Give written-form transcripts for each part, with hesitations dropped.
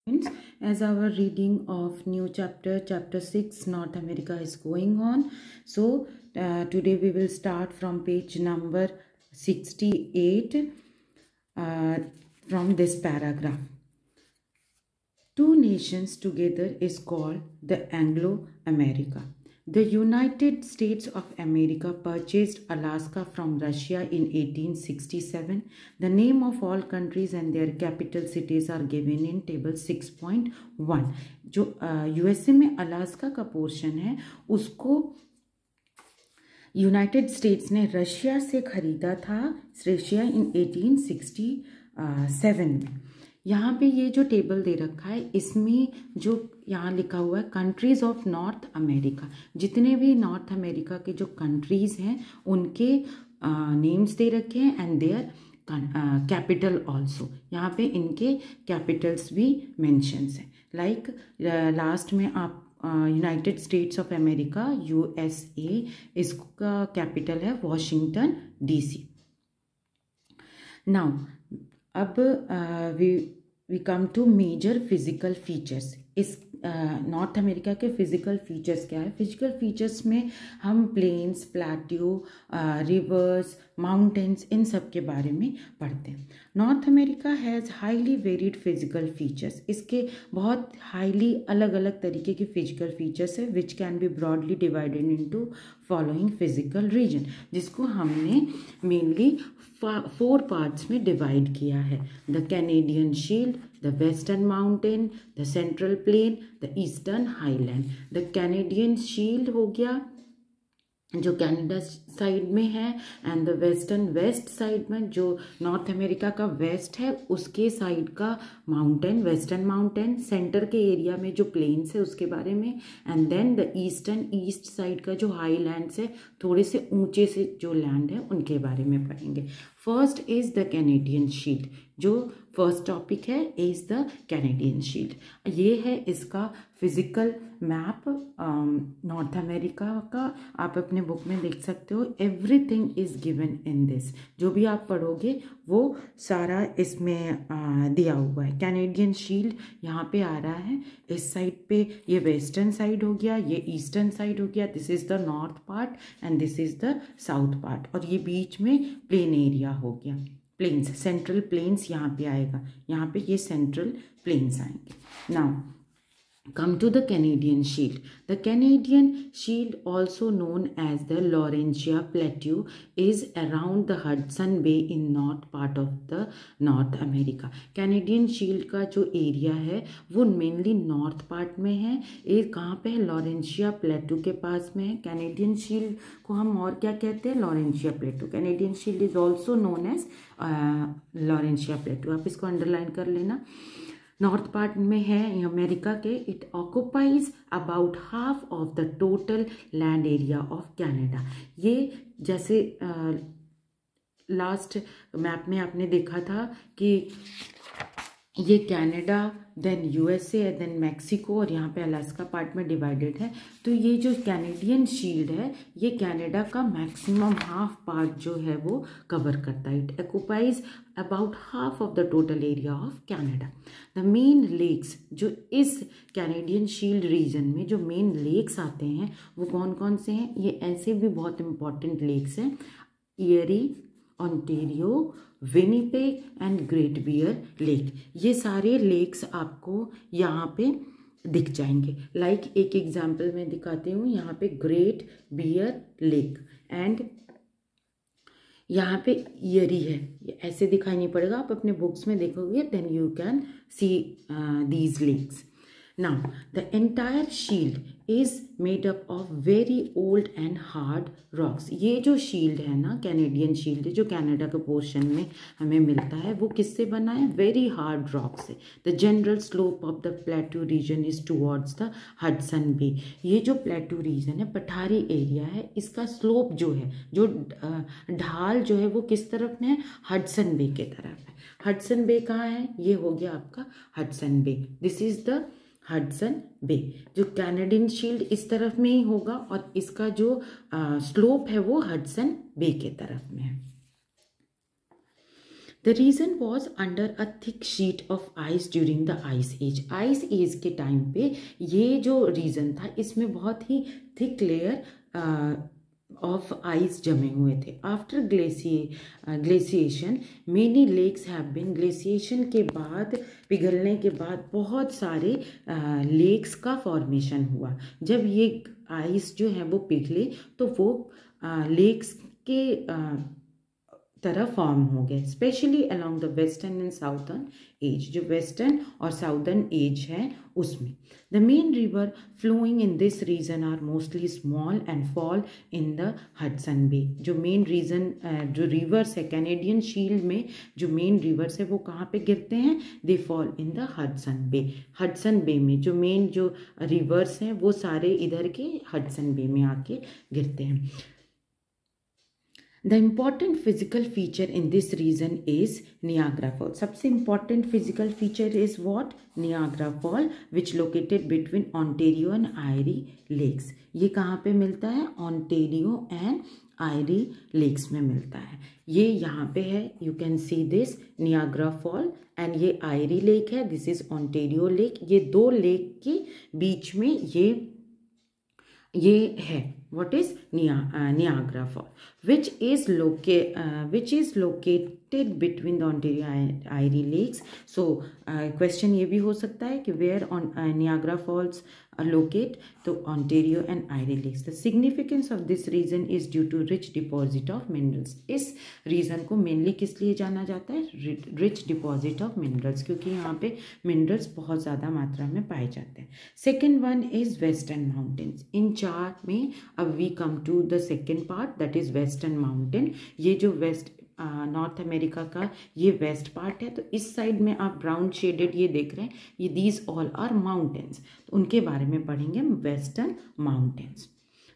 As our reading of new chapter 6 North America is going on, so today we will start from page number 68 from this paragraph. Two nations together is called the Anglo-America. The United States of America purchased Alaska from Russia in 1867. The name of all countries and their capital cities are given in table 6.1. जो USA में Alaska का portion है उसको United states ने Russia से खरीदा था, Russia इन 1867 में। यहाँ पे ये जो टेबल दे रखा है इसमें जो यहाँ लिखा हुआ है कंट्रीज ऑफ नॉर्थ अमेरिका, जितने भी नॉर्थ अमेरिका के जो कंट्रीज हैं उनके नेम्स दे रखे हैं एंड देयर कैपिटल ऑल्सो। यहाँ पे इनके कैपिटल्स भी मेंशंस हैं। लाइक लास्ट में आप United States of America USA, इसका कैपिटल है वॉशिंगटन डीसी। नाउ अब we come to major physical features. इस नॉर्थ अमेरिका के फिजिकल फीचर्स क्या है? फिजिकल फीचर्स में हम प्लेन्स, प्लेट्यू, रिवर्स, माउंटेन्स, इन सब के बारे में पढ़ते हैं। North America has highly varied physical features. इसके बहुत हाईली अलग अलग तरीके के फिजिकल फीचर्स है which can be broadly divided into following physical region, जिसको हमने मेनली 4 पार्ट्स में डिवाइड किया है। The Canadian shield, the western mountain, the central plain, the eastern highland. The Canadian shield हो गया जो कनाडा साइड में है, and the western west side में जो नॉर्थ अमेरिका का वेस्ट है उसके साइड का माउंटेन, वेस्टर्न माउंटेन, सेंटर के एरिया में जो प्लेन्स है उसके बारे में, and then the eastern east side का जो हाई लैंड्स है, थोड़े से ऊंचे से जो लैंड है उनके बारे में पढ़ेंगे। First is the Canadian shield. जो फर्स्ट टॉपिक है इज द कैनेडियन शील्ड। ये है इसका फिजिकल मैप नॉर्थ अमेरिका का। आप अपने बुक में देख सकते हो, everything is given in this. जो भी आप पढ़ोगे वो सारा इसमें दिया हुआ है। कैनेडियन शील्ड यहाँ पे आ रहा है, इस साइड पे ये वेस्टर्न साइड हो गया, ये ईस्टर्न साइड हो गया, this is the north part and this is the south part, और ये बीच में प्लेन एरिया हो गया। प्लेन्स, सेंट्रल प्लेन्स यहाँ पे आएगा, यहाँ पे ये सेंट्रल प्लेन्स आएंगे। Now come to the Canadian Shield. The Canadian Shield, also known as the Laurentia Plateau, is around the Hudson Bay in north part of the North America. Canadian Shield का जो area है वो mainly north part में है। ये कहाँ पे है? लॉरेंशिया प्लेटू के पास में है। कैनेडियन शील्ड को हम और क्या कहते हैं? Laurentia plateau. Canadian shield is also known as Laurentia plateau. आप इसको अंडरलाइन कर लेना। नॉर्थ पार्ट में है अमेरिका के। It occupies about half of the total land area of Canada. ये जैसे लास्ट मैप में आपने देखा था कि ये Canada, then USA, then Mexico, और यहाँ पे अलास्का पार्ट में डिवाइडेड है। तो ये जो कैनेडियन शील्ड है ये कनाडा का मैक्सिमम हाफ पार्ट जो है वो कवर करता है। It occupies about half of the total area of Canada. The main lakes, जो इस कैनेडियन शील्ड रीजन में जो मेन लेक्स आते हैं वो कौन कौन से हैं? ये ऐसे भी बहुत इंपॉर्टेंट लेक्स हैं, Erie, Ontario, Winnipeg and great bear lake. ये सारे लेक्स आपको यहाँ पे दिख जाएंगे। लाइक एक एग्जाम्पल मैं दिखाती हूँ। यहाँ पे ग्रेट बियर लेक एंड यहाँ पे एरी है। ये ऐसे दिखाई नहीं पड़ेगा, आप अपने बुक्स में देखोगे, then you can see these lakes. Now, the entire shield is made up of very old and hard rocks. ये जो शील्ड है ना, कैनेडियन शील्ड जो कनाडा के पोर्शन में हमें मिलता है, वो किससे बना है? वेरी हार्ड रॉक से। The general slope of the plateau region is towards the Hudson Bay. ये जो प्लेटू रीजन है, पठारी एरिया है, इसका स्लोप जो है, जो ढाल जो है वो किस तरफ में है? हडसन बे के तरफ है। हडसन बे कहाँ है? ये हो गया आपका Hudson Bay. This is the Hudson Bay. जो कैनेडियन शील्ड इस तरफ में ही होगा और इसका जो स्लोप है वो हडसन बे के तरफ में है। The region was under a thick sheet of ice during the ice age. Ice age के टाइम पे ये जो रीजन था इसमें बहुत ही थिक लेयर ऑफ आइस जमे हुए थे। After glaciation many lakes have been, glaciation के बाद, पिघलने के बाद बहुत सारे लेक्स का फॉर्मेशन हुआ। जब ये आइस जो है वो पिघले तो वो लेक्स के तरह फॉर्म हो गए, specially along the western and southern edge, जो वेस्टर्न और साउथर्न एज है उसमें। The main river flowing in this region are mostly small and fall in the Hudson Bay. जो मेन रीजन जो रिवर्स है कैनेडियन शील्ड में, जो main rivers है वो कहाँ पे गिरते हैं? They fall in the Hudson Bay. Hudson Bay में जो मेन जो रिवर्स हैं वो सारे इधर के हडसन बे में आके गिरते हैं। The important physical feature in this region is Niagara Fall. सबसे important physical feature is what? Niagara Fall, which located between Ontario and Erie Lakes. ये कहाँ पे मिलता है? Ontario and Erie Lakes में मिलता है। ये यहाँ पे है, you can see this Niagara Fall and ये Erie Lake है, this is Ontario Lake। ये दो लेक के बीच में ये है। What is Niagara Fall, which is located between the Ontario and Erie Lakes. So question ये भी हो सकता है कि where on Niagara Falls are located? तो Ontario and Erie Lakes. The significance of this region is due to rich deposit of minerals. इस reason को mainly किस लिए जाना जाता है? रिच डिपॉजिट ऑफ मिनरल्स, क्योंकि यहाँ पे मिनरल्स बहुत ज़्यादा मात्रा में पाए जाते हैं। Second one is western mountains. इन चार्ट में अब we come to the second part, that is western mountain. ये जो वेस्ट नॉर्थ अमेरिका का ये वेस्ट पार्ट है, तो इस साइड में आप ब्राउन शेडेड ये देख रहे हैं, ये दीज ऑल आर माउंटेन्स, तो उनके बारे में पढ़ेंगे हम, western mountains.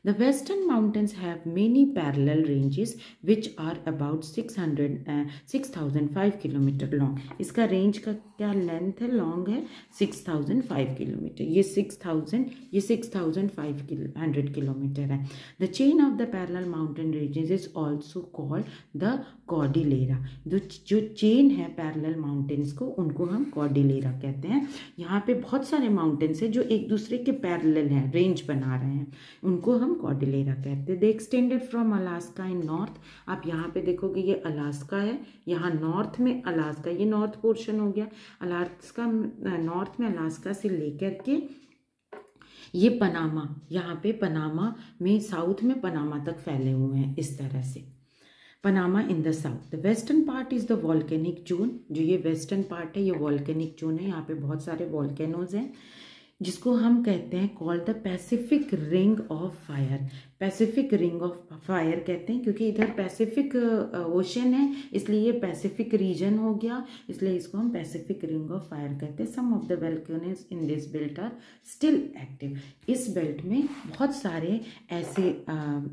The western mountains have many parallel ranges which are about 6005 kilometre long. इसका रेंज का क्या लेंथ है? लॉन्ग है 6005 किलोमीटर। ये 6500 किलोमीटर है। The chain of the parallel mountain ranges is also called the Cordillera. जो chain है parallel mountains को, उनको हम कॉर्डिलेरा कहते हैं। यहाँ पे बहुत सारे माउंटेन्स हैं जो एक दूसरे के पैरेलल हैं, रेंज बना रहे हैं, उनको हम कॉर्डिलेरा कहते हैं। They extended from Alaska in north. आप यहाँ पे देखोगे ये अलास्का है, यहाँ नॉर्थ में अलास्का, ये नॉर्थ पोर्शन हो गया। अलास्का नॉर्थ में अलास्का से लेकर के ये पनामा, यहाँ पे पनामा में साउथ में पनामा तक फैले हुए हैं इस तरह से। Panama in the south. The western part is the volcanic zone. जो ये वेस्टर्न पार्ट है ये वॉल्केनिक जोन है, यहाँ पे बहुत सारे वॉल्केनोज हैं जिसको हम कहते हैं called the Pacific ring of fire. Pacific ring of fire कहते हैं क्योंकि इधर पैसिफिक ओशन है, इसलिए ये पैसिफिक रीजन हो गया, इसलिए इसको हम पैसिफिक रिंग ऑफ फायर कहते हैं। Some of the volcanoes in this belt are still active. इस बेल्ट में बहुत सारे ऐसे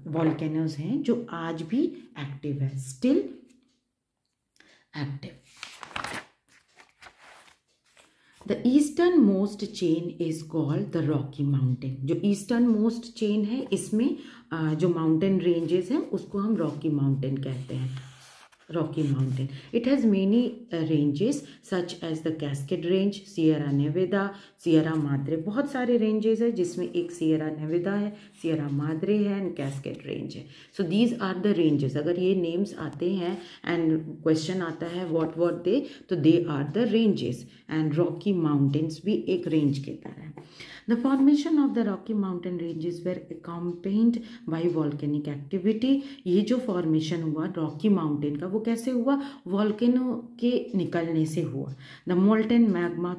वोल्केनोज हैं जो आज भी एक्टिव है, still active. The eastern most chain is called the Rocky mountain. जो ईस्टर्न मोस्ट चेन है इसमें जो माउंटेन रेंजेस हैं उसको हम रॉकी माउंटेन कहते हैं। Rocky mountain, it has many ranges such as the cascade range, Sierra Nevada, Sierra Madre. बहुत सारे रेंजेस है जिसमें एक सियरा नेवेदा है, सियरा माद्रे है एंड कैस्केड रेंज है। So these are the ranges. अगर ये नेम्स आते हैं एंड क्वेश्चन आता है व्हाट दे, तो they are the ranges. And Rocky Mountains भी एक रेंज के तरह है। The formation of the Rocky Mountain ranges were accompanied by volcanic activity. ये जो फॉर्मेशन हुआ रॉकी माउंटेन का वो कैसे हुआ? वॉल्केनो के निकलने से हुआ। The molten magma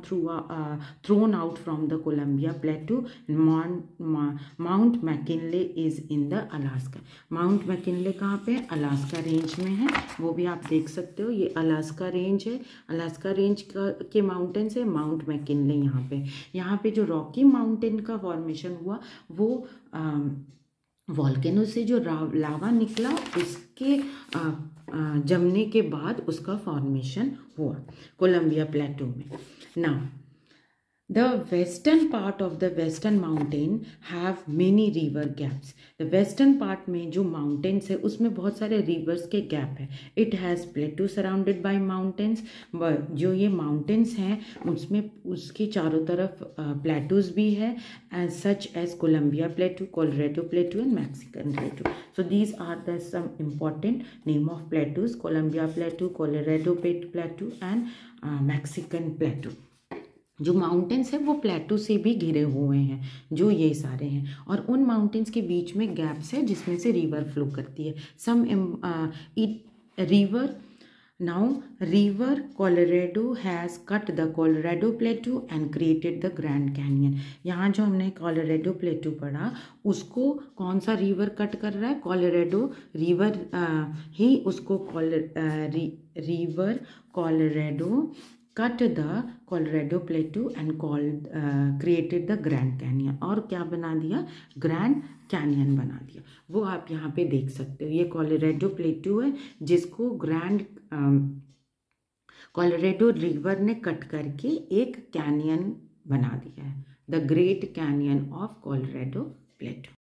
thrown out from the Columbia Plateau, Mount McKinley is in the Alaska. Mount McKinley कहाँ पे? अलास्का रेंज में है, वो भी आप देख सकते हो, ये अलास्का रेंज है। अलास्का रेंज के माउंटेन्स है, माउंट मैकिनले यहाँ पे जो रॉकी माउंटेन का फॉर्मेशन हुआ वो वॉल्केनो से जो लावा निकला उसके जमने के बाद उसका फॉर्मेशन हुआ कोलंबिया प्लेटो में। Now The western part of the western mountain have many river gaps. The western part में जो mountains है उसमें बहुत सारे rivers के gap है. It has plateau surrounded by mountains. जो ये mountains हैं उसमें उसके चारों तरफ plateaus भी है, as such as Columbia Plateau, Colorado Plateau and Mexican Plateau. So these are the some important name of plateaus: Columbia Plateau, Colorado Plateau and Mexican Plateau. जो माउंटेन्स है वो प्लेटू से भी घिरे हुए हैं, जो ये सारे हैं, और उन माउंटेन्स के बीच में गैप्स है जिसमें से रिवर फ्लो करती है. Some river now river Colorado has cut the Colorado plateau and created the grand canyon. यहाँ जो हमने कोलोराडो प्लेटू पढ़ा उसको कौन सा रिवर कट कर रहा है? कोलोराडो रिवर ही उसको river Colorado cut the Colorado Plateau and created the Grand Canyon. और क्या बना दिया? ग्रैंड कैनियन बना दिया. वो आप यहाँ पे देख सकते हो. ये कोलोराडो प्लेटू है जिसको ग्रैंड कोलोराडो रिवर ने कट करके एक कैनियन बना दिया है, the great canyon of Colorado प्लेटू.